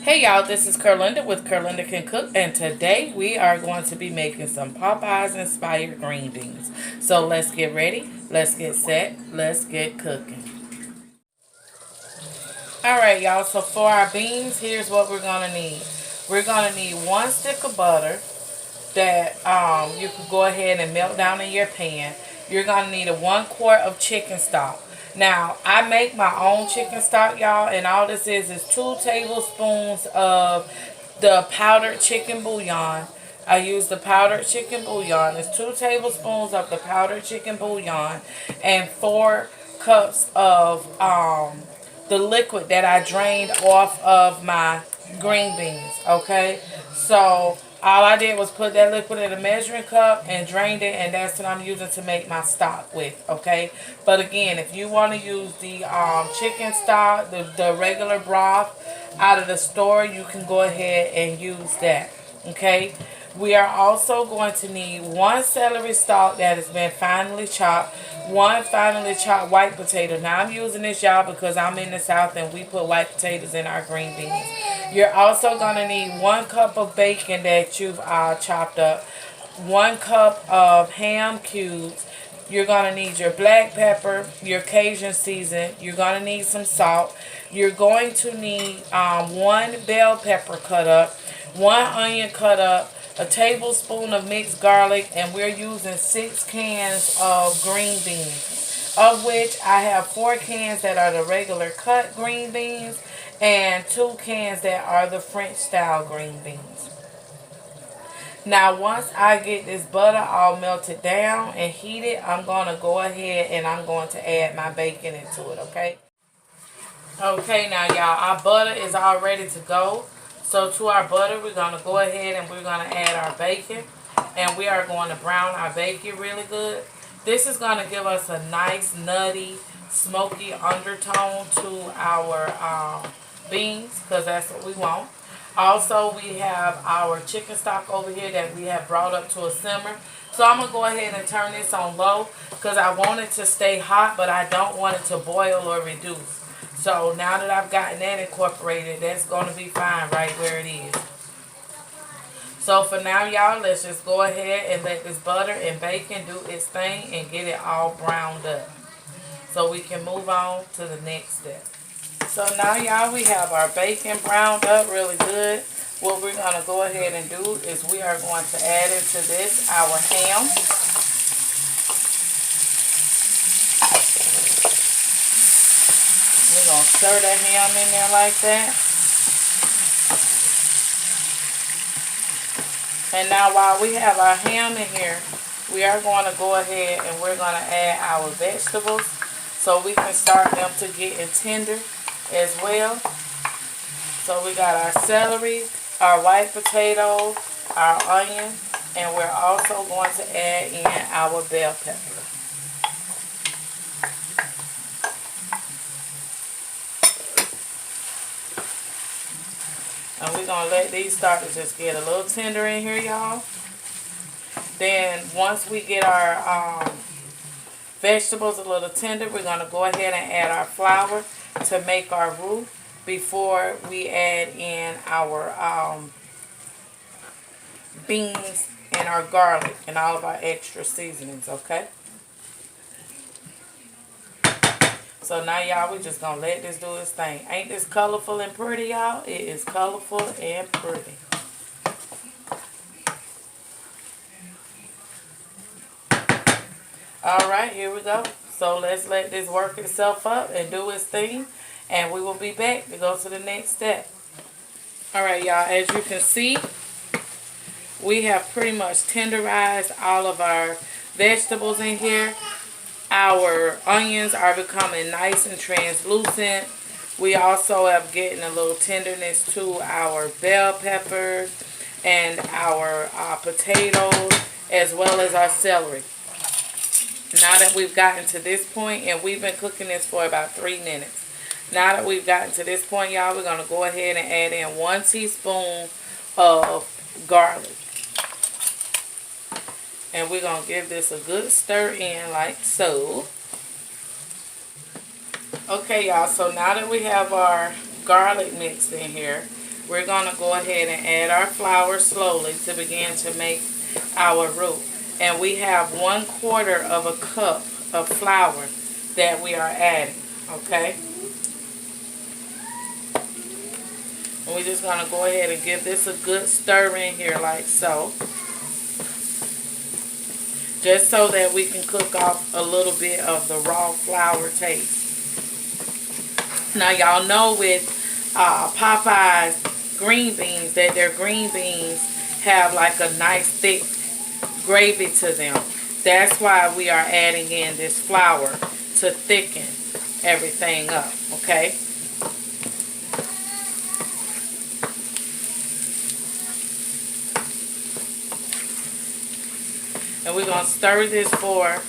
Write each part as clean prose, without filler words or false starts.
Hey y'all, this is Curlinda with Curlinda Can Cook, and today we are going to be making some Popeyes inspired green beans. So let's get ready, let's get set, let's get cooking. Alright y'all, so for our beans, here's what we're going to need. We're going to need one stick of butter that you can go ahead and melt down in your pan. You're going to need a 1 quart of chicken stock. Now, I make my own chicken stock, y'all, and all this is 2 tablespoons of the powdered chicken bouillon. I use the powdered chicken bouillon. It's 2 tablespoons of the powdered chicken bouillon and 4 cups of the liquid that I drained off of my green beans. Okay, so all I did was put that liquid in a measuring cup and drained it, and that's what I'm using to make my stock with. Okay, but again, if you want to use the chicken stock, the regular broth out of the store, you can go ahead and use that. Okay, we are also going to need 1 celery stalk that has been finely chopped, 1 finely chopped white potato. Now I'm using this, y'all, because I'm in the South and we put white potatoes in our green beans. You're also going to need 1 cup of bacon that you've chopped up, 1 cup of ham cubes. You're going to need your black pepper, your Cajun season. You're going to need some salt. You're going to need 1 bell pepper cut up, 1 onion cut up, a tablespoon of mixed garlic, and we're using 6 cans of green beans, of which I have 4 cans that are the regular cut green beans and 2 cans that are the French style green beans. Now, once I get this butter all melted down and heated, I'm going to go ahead and I'm going to add my bacon into it, okay? Okay, now y'all, our butter is all ready to go. So to our butter, we're going to go ahead and we're going to add our bacon. And we are going to brown our bacon really good. This is going to give us a nice, nutty, smoky undertone to our beans, because that's what we want. Also, we have our chicken stock over here that we have brought up to a simmer. So I'm going to go ahead and turn this on low because I want it to stay hot, but I don't want it to boil or reduce. So now that I've gotten that incorporated, that's going to be fine right where it is. So for now, y'all, let's just go ahead and let this butter and bacon do its thing and get it all browned up, so we can move on to the next step. So now, y'all, we have our bacon browned up really good. What we're going to go ahead and do is we are going to add into this our ham. We're going to stir that ham in there like that. And now while we have our ham in here, we are going to go ahead and we're going to add our vegetables so we can start them to get tender as well. So we got our celery, our white potato, our onion, and we're also going to add in our bell pepper. And we're going to let these start to just get a little tender in here, y'all. Then once we get our vegetables a little tender, we're going to go ahead and add our flour to make our roux before we add in our beans and our garlic and all of our extra seasonings, okay? So now, y'all, we're just going to let this do its thing. Ain't this colorful and pretty, y'all? It is colorful and pretty. Alright, here we go. So let's let this work itself up and do its thing. And we will be back to go to the next step. Alright, y'all, as you can see, we have pretty much tenderized all of our vegetables in here. Our onions are becoming nice and translucent. We also have getting a little tenderness to our bell peppers and our potatoes, as well as our celery. Now that we've gotten to this point, and we've been cooking this for about 3 minutes. Now that we've gotten to this point, y'all, we're going to go ahead and add in 1 teaspoon of garlic. And we're going to give this a good stir in like so. Okay, y'all, so now that we have our garlic mixed in here. We're going to go ahead and add our flour slowly to begin to make our roux. And we have 1/4 of a cup of flour that we are adding, okay? And we're just going to go ahead and give this a good stir in here like so. Just so that we can cook off a little bit of the raw flour taste. Now y'all know with Popeye's green beans that their green beans have like a nice thick gravy to them. That's why we are adding in this flour to thicken everything up, okay? And we're going to stir this for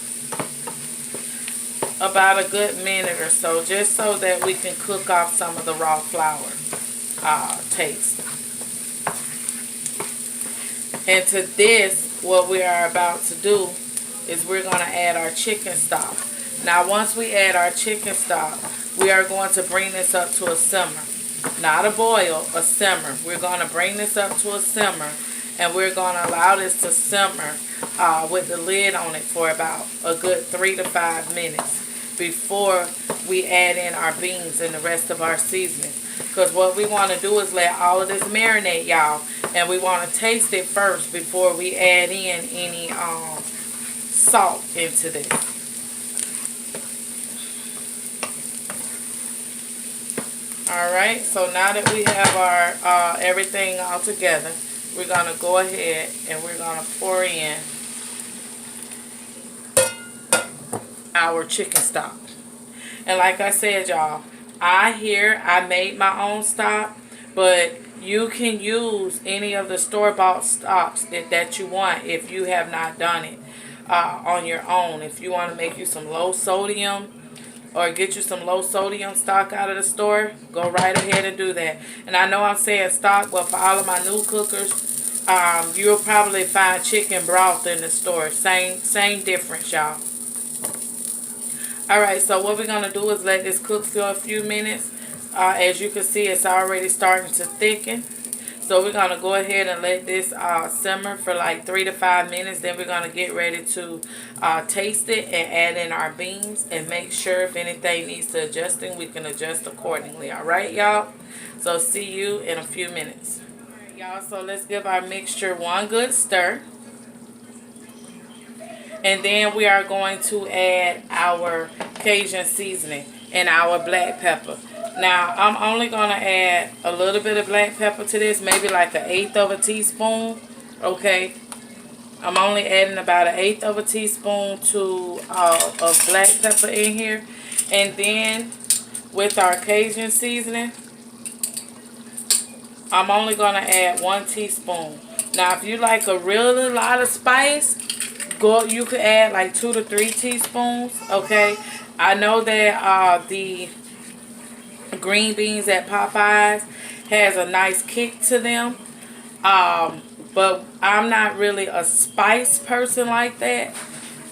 about a good minute or so, just so that we can cook off some of the raw flour taste. And to this, what we are about to do is we're going to add our chicken stock. Now, once we add our chicken stock, we are going to bring this up to a simmer. Not a boil, a simmer. We're going to bring this up to a simmer, and we're going to allow this to simmer with the lid on it for about a good 3 to 5 minutes before we add in our beans and the rest of our seasoning. Because what we want to do is let all of this marinate, y'all, and we want to taste it first before we add in any salt into this. Alright, so now that we have our everything all together, we're going to go ahead and we're going to pour in our chicken stock. And like I said, y'all, I made my own stock, but you can use any of the store-bought stocks that you want if you have not done it on your own. If you want to make you some low sodium or get you some low sodium stock out of the store, go right ahead and do that. And I know I'm saying stock, but for all of my new cookers, you'll probably find chicken broth in the store. Same difference, y'all. Alright, so what we're going to do is let this cook for a few minutes. As you can see, it's already starting to thicken. So we're going to go ahead and let this simmer for like 3 to 5 minutes. Then we're going to get ready to taste it and add in our beans and make sure if anything needs to adjusting, we can adjust accordingly. Alright, y'all? So see you in a few minutes. Alright, y'all, so let's give our mixture one good stir. And then we are going to add our Cajun seasoning and our black pepper. Now, I'm only going to add a little bit of black pepper to this, maybe like 1/8 of a teaspoon, okay? I'm only adding about 1/8 of a teaspoon of black pepper in here. And then with our Cajun seasoning, I'm only going to add 1 teaspoon. Now, if you like a really lot of spice, you could add like 2 to 3 teaspoons, okay? I know that the green beans at Popeyes has a nice kick to them, but I'm not really a spice person like that.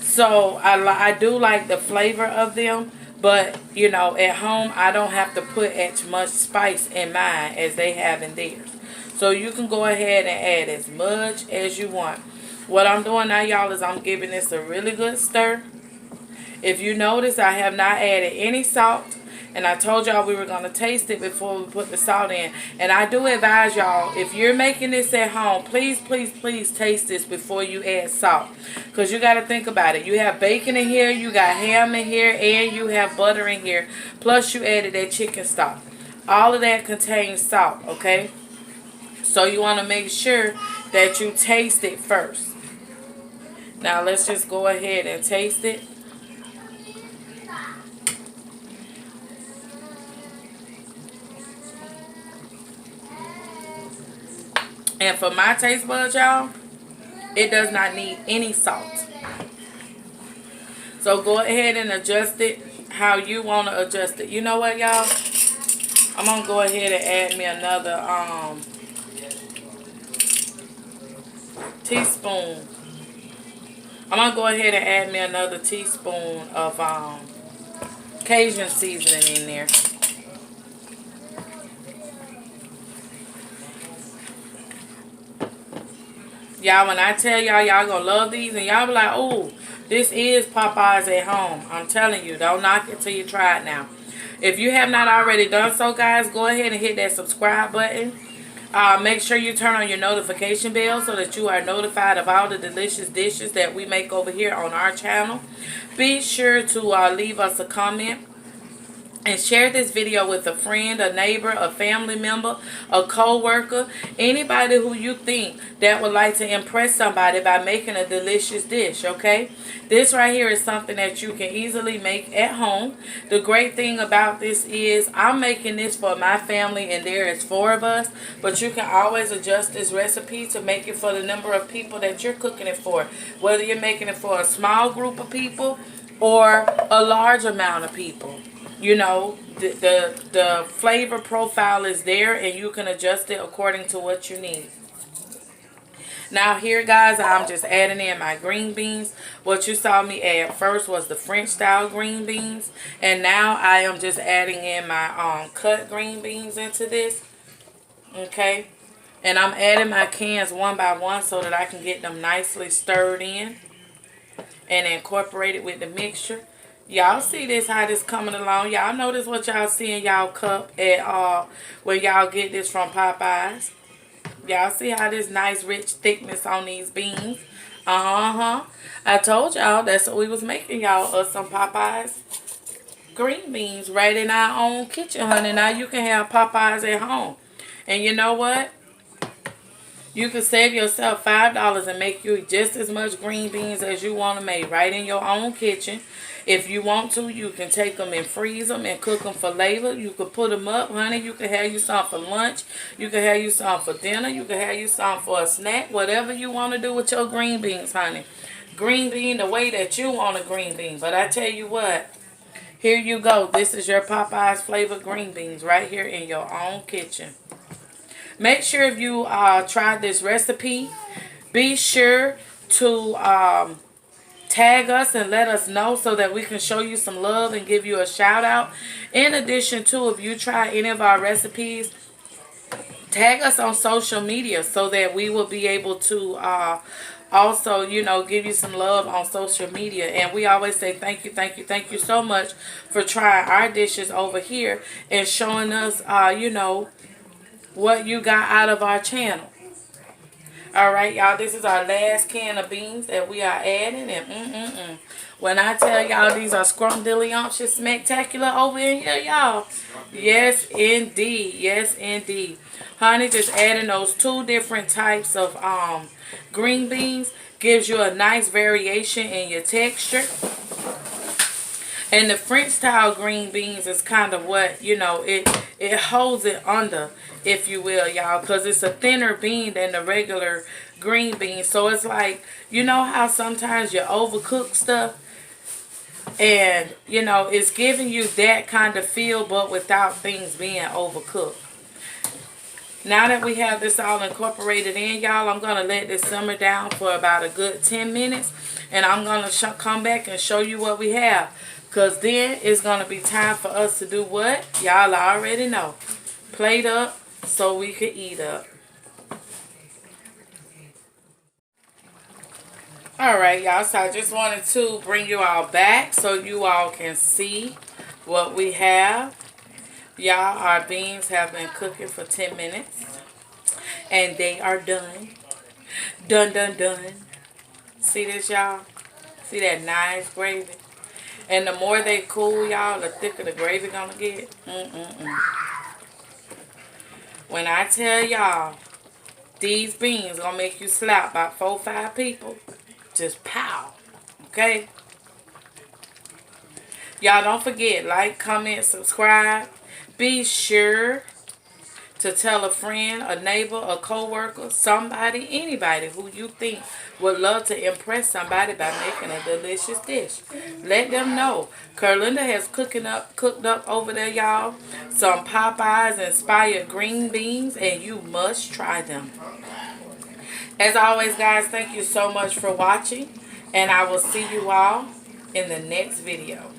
So I do like the flavor of them, but you know, at home I don't have to put as much spice in mine as they have in theirs. So you can go ahead and add as much as you want. What I'm doing now, y'all, is I'm giving this a really good stir. If you notice, I have not added any salt. And I told y'all we were going to taste it before we put the salt in. And I do advise y'all, if you're making this at home, please, please, please taste this before you add salt. Because you got to think about it. You have bacon in here, you got ham in here, and you have butter in here. Plus you added that chicken stock. All of that contains salt, okay? So you want to make sure that you taste it first. Now let's just go ahead and taste it. And for my taste buds, y'all, it does not need any salt. So go ahead and adjust it how you want to adjust it. You know what, y'all? I'm going to go ahead and add me another teaspoon. I'm going to go ahead and add me another teaspoon of Cajun seasoning in there. Y'all, when I tell y'all, y'all gonna love these, and y'all be like, oh, this is Popeyes at home. I'm telling you, don't knock it till you try it now. If you have not already done so, guys, go ahead and hit that subscribe button. Make sure you turn on your notification bell so that you are notified of all the delicious dishes that we make over here on our channel. Be sure to leave us a comment and share this video with a friend, a neighbor, a family member, a co-worker, anybody who you think that would like to impress somebody by making a delicious dish, okay? This right here is something that you can easily make at home. The great thing about this is I'm making this for my family, and there is 4 of us, but you can always adjust this recipe to make it for the number of people that you're cooking it for, whether you're making it for a small group of people or a large amount of people. You know, the flavor profile is there, and you can adjust it according to what you need. Now here, guys, I'm just adding in my green beans. What you saw me add first was the French style green beans, and now I am just adding in my cut green beans into this. Okay, and I'm adding my cans one by one so that I can get them nicely stirred in and incorporated with the mixture. Y'all see this, how this coming along. Y'all notice what y'all see in y'all cup at when y'all get this from Popeyes. Y'all see how this nice rich thickness on these beans. I told y'all that's what we was making y'all some Popeyes green beans right in our own kitchen, honey. Now you can have Popeyes at home. And you know what? You can save yourself $5 and make you just as much green beans as you want to make right in your own kitchen. If you want to, you can take them and freeze them and cook them for later. You can put them up, honey. You can have you some for lunch. You can have you some for dinner. You can have you some for a snack. Whatever you want to do with your green beans, honey. Green bean the way that you want a green bean. But I tell you what, here you go. This is your Popeyes flavored green beans right here in your own kitchen. Make sure if you tried this recipe, be sure to tag us and let us know so that we can show you some love and give you a shout out. In addition to, if you try any of our recipes, tag us on social media so that we will be able to also, you know, give you some love on social media. And we always say thank you so much for trying our dishes over here and showing us, you know, what you got out of our channel. Alright, y'all, this is our last can of beans that we are adding. And when I tell y'all these are scrumdiddlyumptious spectacular over in here, y'all. Yes, indeed. Yes, indeed. Honey, just adding those 2 different types of green beans gives you a nice variation in your texture. And the French style green beans is kind of what, you know, it holds it under, if you will, y'all, because it's a thinner bean than the regular green bean. So it's like, you know how sometimes you overcook stuff, and, you know, it's giving you that kind of feel, but without things being overcooked. Now that we have this all incorporated in, y'all, I'm going to let this simmer down for about a good 10 minutes. And I'm going to come back and show you what we have. Because then it's going to be time for us to do what? Y'all already know. Plate up so we can eat up. Alright, y'all. So I just wanted to bring you all back so you all can see what we have. Y'all, our beans have been cooking for 10 minutes. And they are done. Done. See this, y'all? See that nice gravy? And the more they cool, y'all, the thicker the gravy gonna get. When I tell y'all, these beans gonna make you slap about 4 or 5 people. Just pow. Okay? Y'all don't forget, like, comment, subscribe. Be sure to tell a friend, a neighbor, a co-worker, somebody, anybody who you think would love to impress somebody by making a delicious dish. Let them know. Curlinda has cooked up over there, y'all, some Popeyes inspired green beans, and you must try them. As always, guys, thank you so much for watching, and I will see you all in the next video.